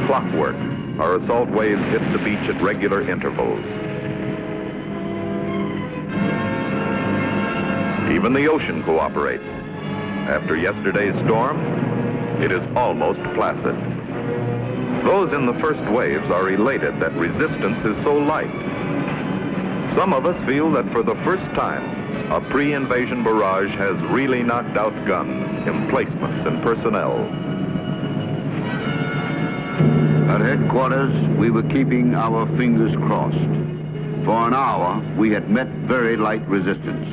clockwork, our assault waves hit the beach at regular intervals. Even the ocean cooperates. After yesterday's storm, it is almost placid. Those in the first waves are elated that resistance is so light. Some of us feel that for the first time, a pre-invasion barrage has really knocked out guns, emplacements, and personnel. At headquarters, we were keeping our fingers crossed. For an hour, we had met very light resistance.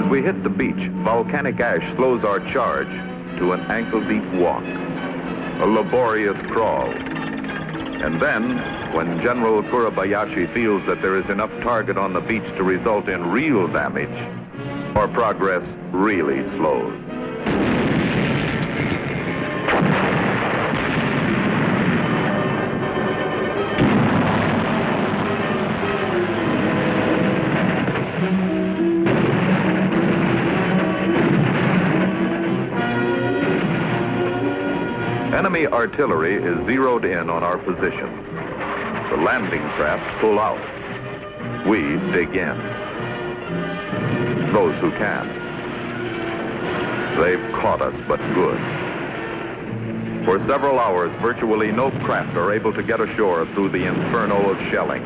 We hit the beach, volcanic ash slows our charge to an ankle-deep walk, a laborious crawl. And then, when General Kurabayashi feels that there is enough target on the beach to result in real damage, our progress really slows. Enemy artillery is zeroed in on our positions. The landing craft pull out. We dig in. Those who can. They've caught us, but good. For several hours, virtually no craft are able to get ashore through the inferno of shelling.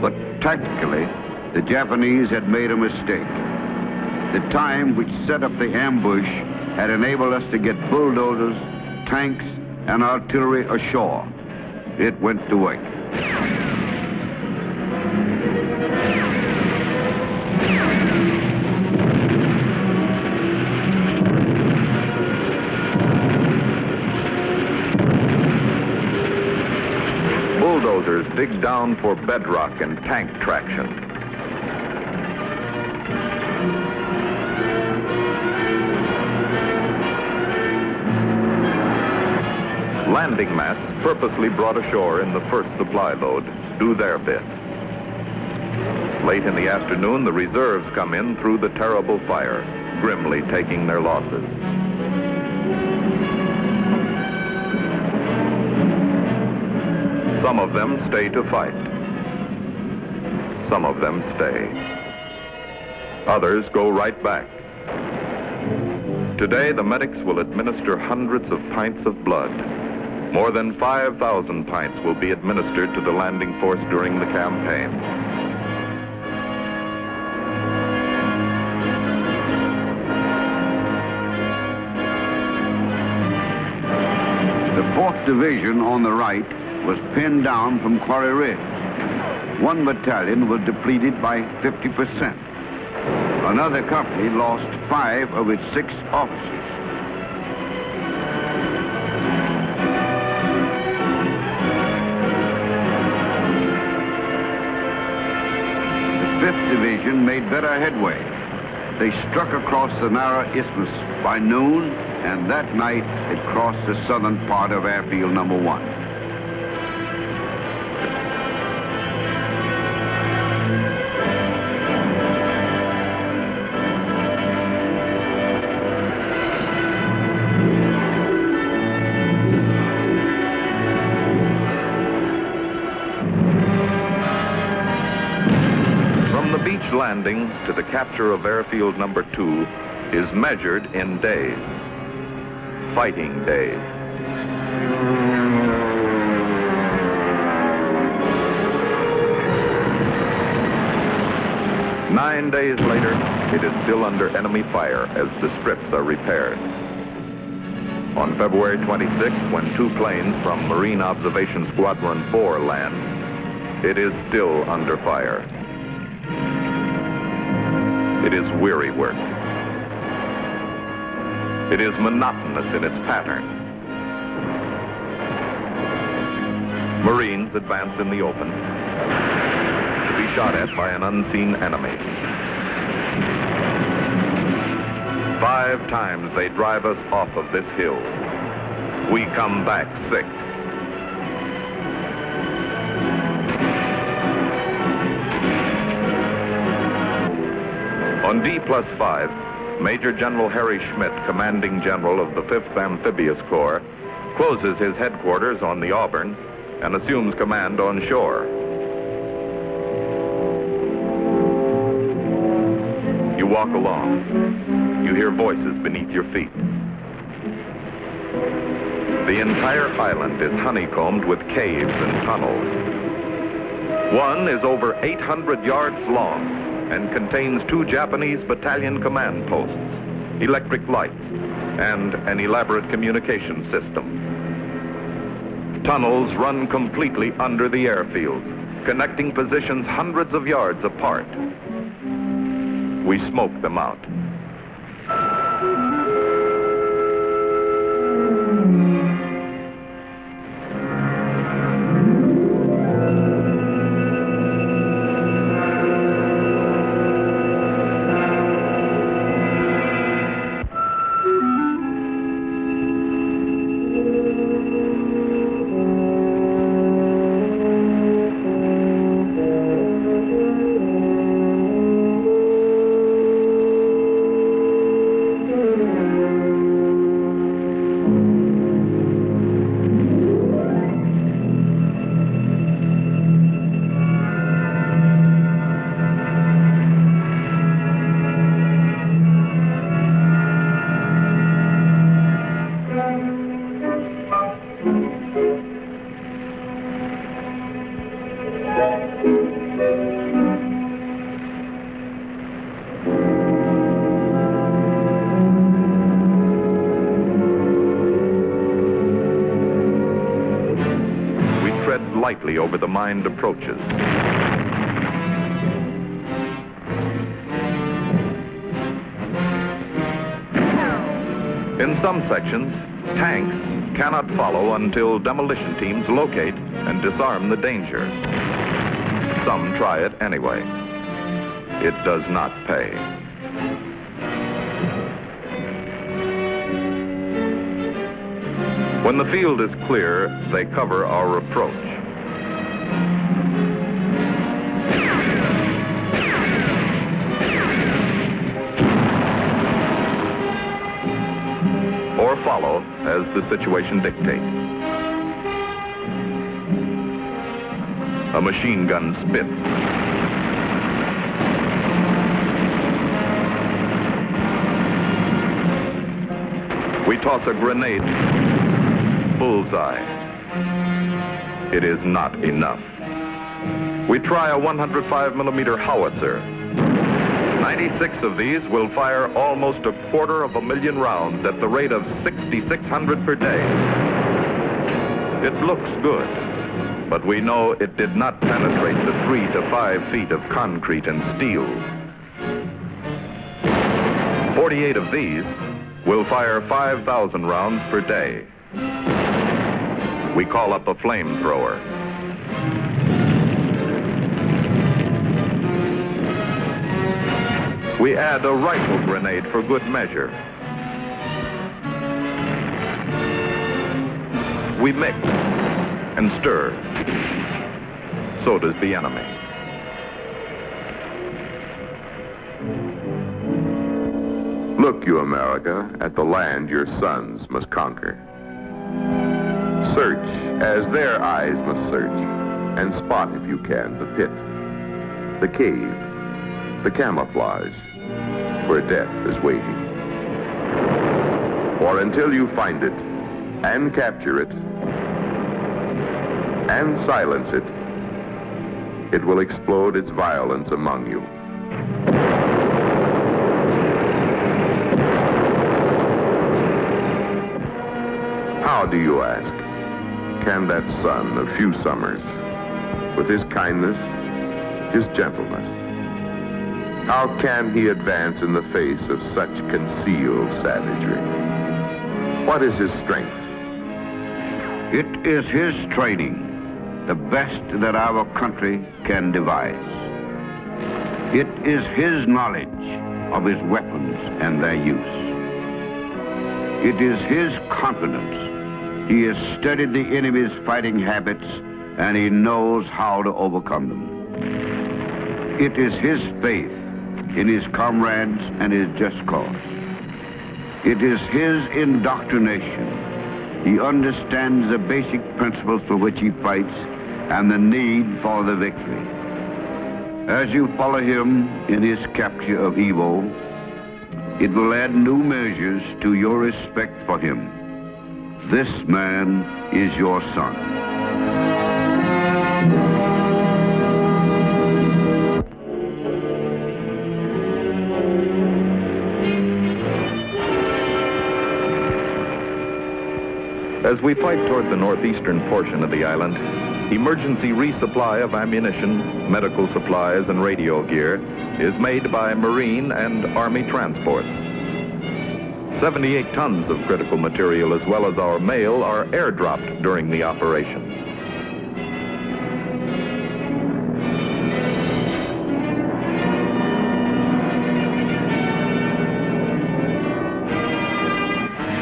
But tactically, the Japanese had made a mistake. The time which set up the ambush had enabled us to get bulldozers, tanks, and artillery ashore. It went to wake. Bulldozers dig down for bedrock and tank traction. Landing mats, purposely brought ashore in the first supply load, do their bit. Late in the afternoon, the reserves come in through the terrible fire, grimly taking their losses. Some of them stay to fight. Some of them stay. Others go right back. Today, the medics will administer hundreds of pints of blood. More than 5,000 pints will be administered to the landing force during the campaign. The 4th Division on the right was pinned down from Quarry Ridge. One battalion was depleted by 50%. Another company lost 5 of its 6 officers. The 5th Division made better headway. They struck across the narrow isthmus by noon, and that night it crossed the southern part of Airfield Number 1. Landing to the capture of Airfield Number 2 is measured in days, fighting days. Nine days later, it is still under enemy fire as the strips are repaired. On February 26, when 2 planes from Marine Observation Squadron 4 land, it is still under fire. It is weary work. It is monotonous in its pattern. Marines advance in the open to be shot at by an unseen enemy. 5 times they drive us off of this hill. We come back 6. On D+5, Major General Harry Schmidt, commanding general of the 5th Amphibious Corps, closes his headquarters on the Auburn and assumes command on shore. You walk along. You hear voices beneath your feet. The entire island is honeycombed with caves and tunnels. One is over 800 yards long and contains 2 Japanese battalion command posts, electric lights, and an elaborate communication system. Tunnels run completely under the airfields, connecting positions hundreds of yards apart. We smoke them out. Lightly over the mined approaches. In some sections, tanks cannot follow until demolition teams locate and disarm the danger. Some try it anyway. It does not pay. When the field is clear, they cover our approach. Or follow as the situation dictates. A machine gun spits. We toss a grenade. Bullseye. It is not enough. We try a 105mm howitzer. 96 of these will fire almost 250,000 rounds at the rate of 6,600 per day. It looks good, but we know it did not penetrate the 3 to 5 feet of concrete and steel. 48 of these will fire 5,000 rounds per day. We call up a flamethrower. We add a rifle grenade for good measure. We mix and stir. So does the enemy. Look, you America, at the land your sons must conquer. Search as their eyes must search, and spot, if you can, the pit, the cave, the camouflage, where death is waiting. For until you find it, and capture it, and silence it, it will explode its violence among you. How, do you ask, can that son of few summers with his kindness, his gentleness? How can he advance in the face of such concealed savagery? What is his strength? It is his training, the best that our country can devise. It is his knowledge of his weapons and their use. It is his confidence. He has studied the enemy's fighting habits and he knows how to overcome them. It is his faith in his comrades and his just cause. It is his indoctrination. He understands the basic principles for which he fights and the need for the victory. As you follow him in his capture of Iwo, it will add new measures to your respect for him. This man is your son. As we fight toward the northeastern portion of the island, emergency resupply of ammunition, medical supplies, and radio gear is made by Marine and Army transports. 78 tons of critical material as well as our mail are airdropped during the operation.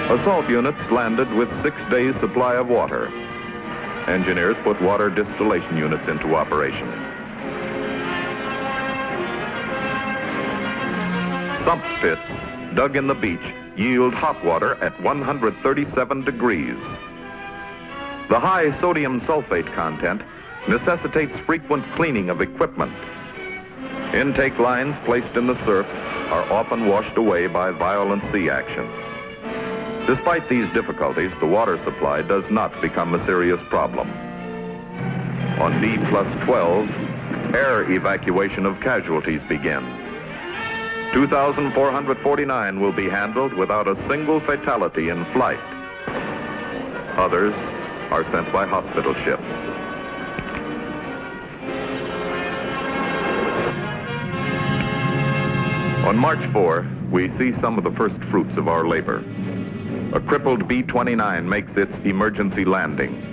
Assault units landed with 6 days' supply of water. Engineers put water distillation units into operation. Sump pits dug in the beach yield hot water at 137 degrees. The high sodium sulfate content necessitates frequent cleaning of equipment. Intake lines placed in the surf are often washed away by violent sea action. Despite these difficulties, the water supply does not become a serious problem. On D+12, air evacuation of casualties begins. 2,449 will be handled without a single fatality in flight. Others are sent by hospital ship. On March 4, we see some of the first fruits of our labor. A crippled B-29 makes its emergency landing.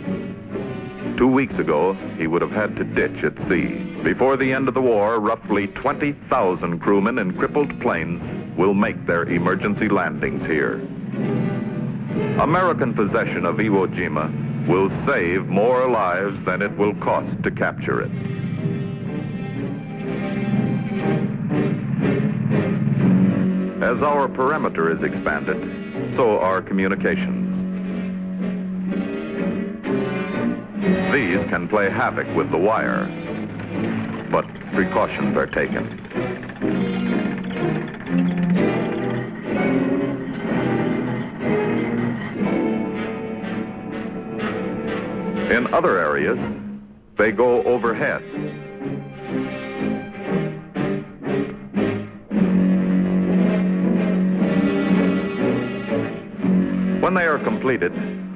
2 weeks ago, he would have had to ditch at sea. Before the end of the war, roughly 20,000 crewmen in crippled planes will make their emergency landings here. American possession of Iwo Jima will save more lives than it will cost to capture it. As our perimeter is expanded, so are communications. These can play havoc with the wire, but precautions are taken. In other areas, they go overhead. When they are completed,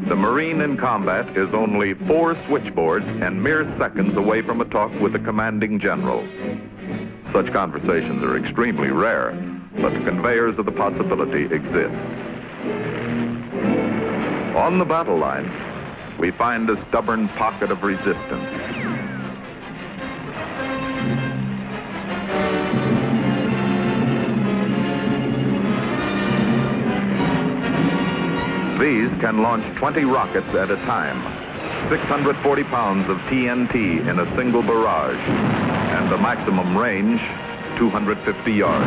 the Marine in combat is only 4 switchboards and mere seconds away from a talk with the commanding general. Such conversations are extremely rare, but conveyors of the possibility exist. On the battle line, we find a stubborn pocket of resistance. These can launch 20 rockets at a time, 640 pounds of TNT in a single barrage, and the maximum range, 250 yards.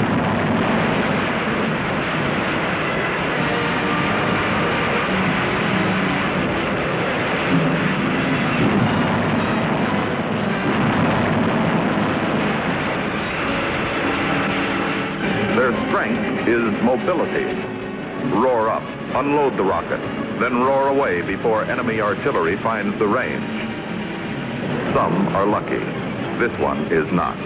Their strength is mobility. Roar up, unload the rockets, then roar away before enemy artillery finds the range. Some are lucky. This one is not.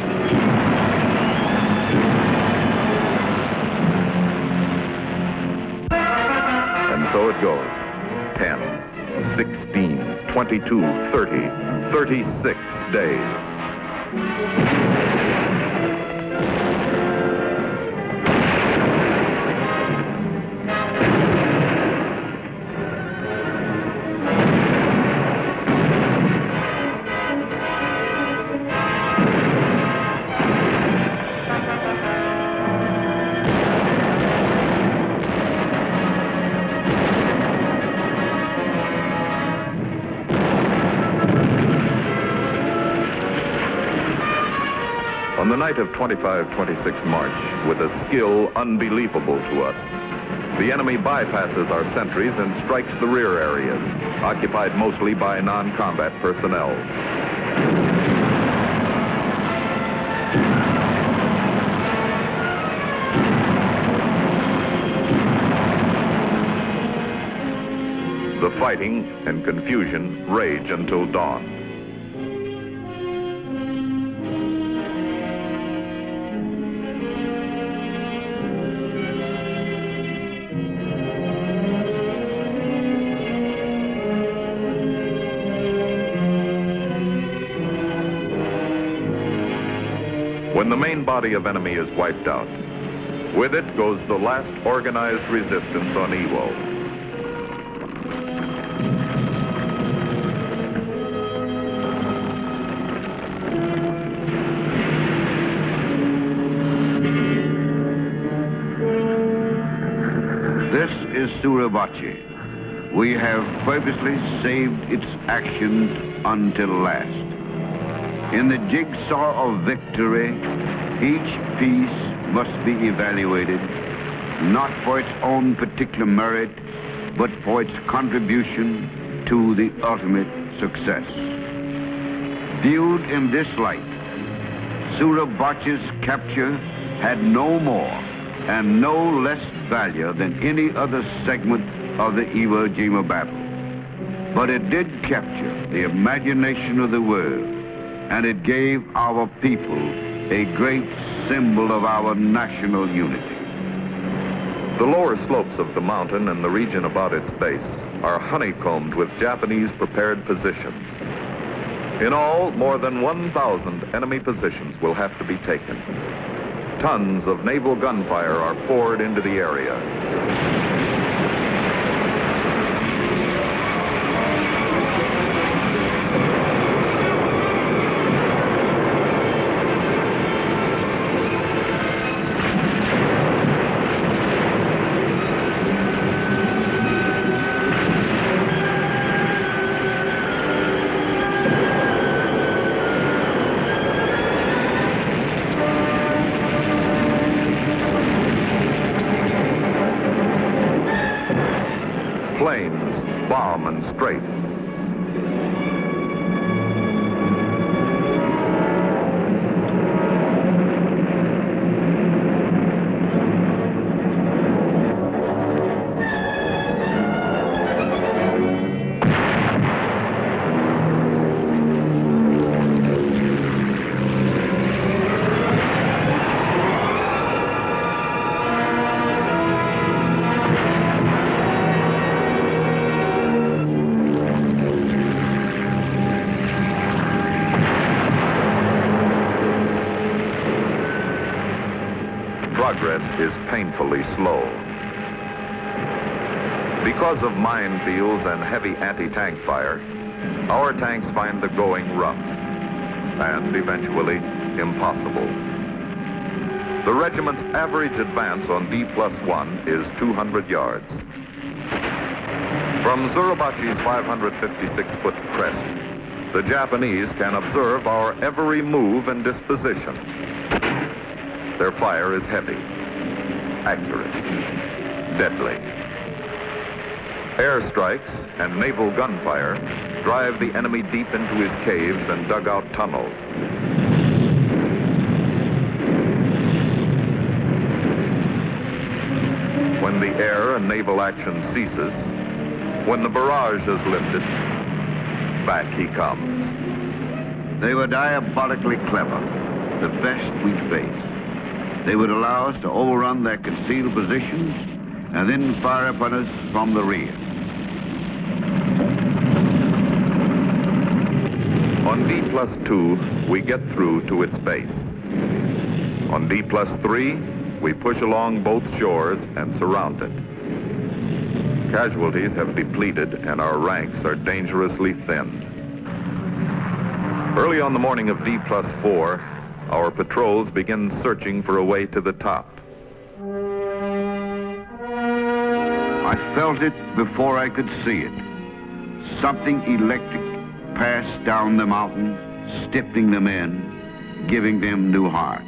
And so it goes. 10, 16, 22, 30, 36 days. On the night of 25-26 March, with a skill unbelievable to us, the enemy bypasses our sentries and strikes the rear areas, occupied mostly by non-combat personnel. The fighting and confusion rage until dawn. When the main body of enemy is wiped out, with it goes the last organized resistance on Iwo. This is Suribachi. We have purposely saved its actions until last. In the jigsaw of victory, each piece must be evaluated, not for its own particular merit, but for its contribution to the ultimate success. Viewed in this light, Suribachi's capture had no more and no less value than any other segment of the Iwo Jima battle. But it did capture the imagination of the world, and it gave our people a great symbol of our national unity. The lower slopes of the mountain and the region about its base are honeycombed with Japanese prepared positions. In all, more than 1,000 enemy positions will have to be taken. Tons of naval gunfire are poured into the area. Planes bomb and strafe. Progress is painfully slow. Because of minefields and heavy anti-tank fire, our tanks find the going rough and eventually impossible. The regiment's average advance on D+1 is 200 yards. From Suribachi's 556-foot crest, the Japanese can observe our every move and disposition. Their fire is heavy, accurate, deadly. Airstrikes and naval gunfire drive the enemy deep into his caves and dugout tunnels. When the air and naval action ceases, when the barrage is lifted, back he comes. They were diabolically clever, the best we faced. They would allow us to overrun their concealed positions and then fire upon us from the rear. On D+2, we get through to its base. On D+3, we push along both shores and surround it. Casualties have depleted and our ranks are dangerously thinned. Early on the morning of D+4, our patrols begin searching for a way to the top. I felt it before I could see it. Something electric passed down the mountain, stiffening the men, giving them new heart.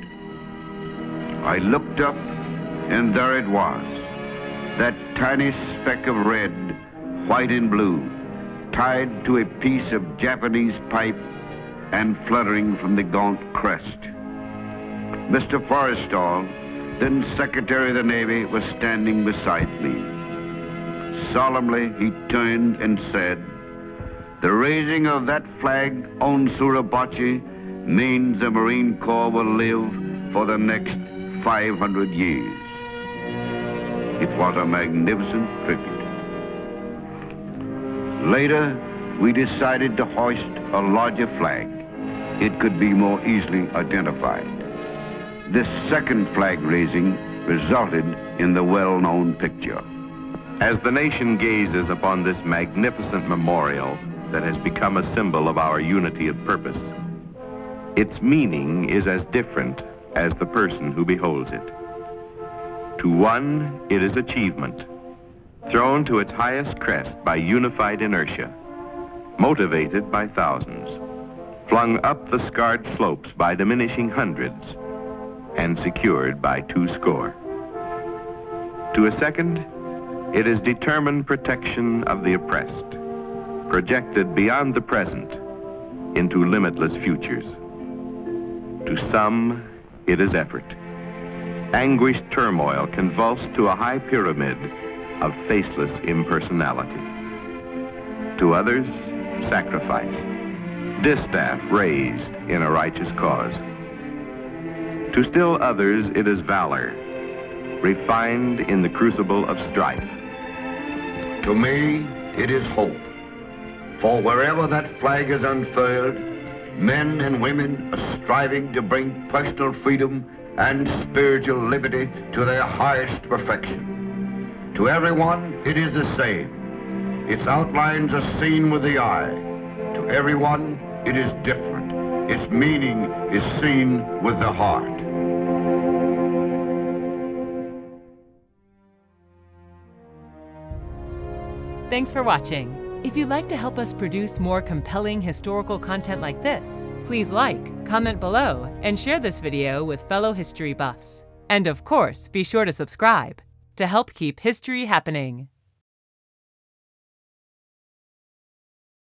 I looked up, and there it was, that tiny speck of red, white and blue, tied to a piece of Japanese pipe and fluttering from the gaunt crest. Mr. Forrestal, then Secretary of the Navy, was standing beside me. Solemnly, he turned and said, "The raising of that flag on Suribachi means the Marine Corps will live for the next 500 years. It was a magnificent tribute. Later, we decided to hoist a larger flag. It could be more easily identified. This second flag raising resulted in the well-known picture. As the nation gazes upon this magnificent memorial that has become a symbol of our unity of purpose, its meaning is as different as the person who beholds it. To one, it is achievement, thrown to its highest crest by unified inertia, motivated by thousands, flung up the scarred slopes by diminishing hundreds, and secured by 200. To a second, it is determined protection of the oppressed, projected beyond the present into limitless futures. To some, it is effort, anguished turmoil convulsed to a high pyramid of faceless impersonality. To others, sacrifice, distaff raised in a righteous cause. To still others, it is valor, refined in the crucible of strife. To me, it is hope. For wherever that flag is unfurled, men and women are striving to bring personal freedom and spiritual liberty to their highest perfection. To everyone, it is the same. Its outlines are seen with the eye. To everyone, it is different. Its meaning is seen with the heart. Thanks for watching. If you'd like to help us produce more compelling historical content like this, please like, comment below, and share this video with fellow history buffs. And of course, be sure to subscribe to help keep history happening.